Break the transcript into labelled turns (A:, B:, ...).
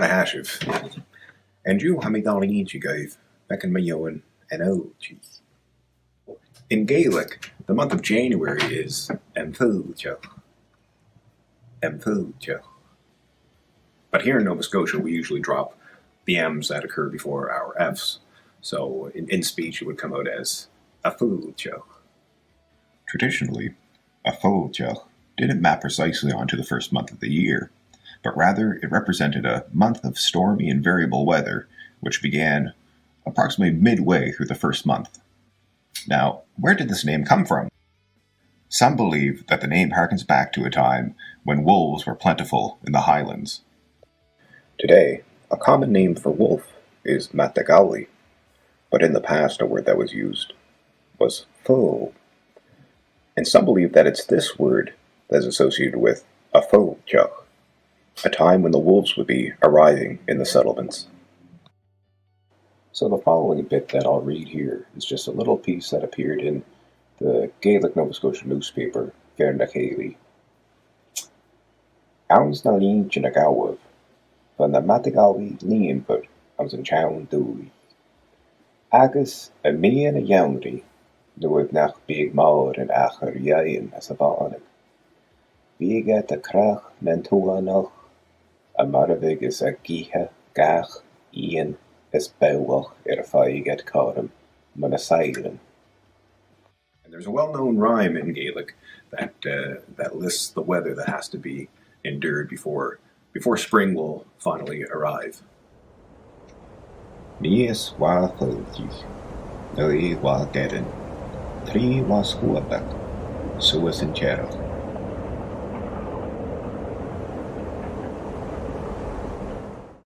A: Barailean. And you have me darling you guys, back in my yoan and oh jeez. In Gaelic, the month of January is Am Faoilteach. Am Faoilteach. But here in Nova Scotia, we usually drop the M's that occur before our F's. So in speech, it would come out as a Fhuair.
B: Traditionally, a Fhaoiltich didn't map precisely onto the first month of the year, but rather it represented a month of stormy and variable weather, which began approximately midway through the first month. Now, where did this name come from? Some believe that the name harkens back to a time when wolves were plentiful in the Highlands.
A: Today, a common name for wolf is matagali, but in the past a word that was used was fhuair. And some believe that it's this word that is associated with a Fhaoiltich, a time when the wolves would be arriving in the settlements. So the following bit that I'll read here is just a little piece that appeared in the Gaelic Nova Scotia newspaper, Gàidheal. Ounds na lín na gabhah, van na matagali líonpur ans an town dúi. Agus a mian a yawnri, nuaid nach big mór an achar dheoghainn as a bháinnig. Bígad a crach men tuanach, a marabig is a gíthe gach íon is bauach fhaigad carm man a silin. And there's a well-known rhyme in Gaelic that lists the weather that has to be endured before spring will finally arrive. Níos wa Fhaoiltich, nui wa Gàidheal, trí wa scuabach, suas an tearach.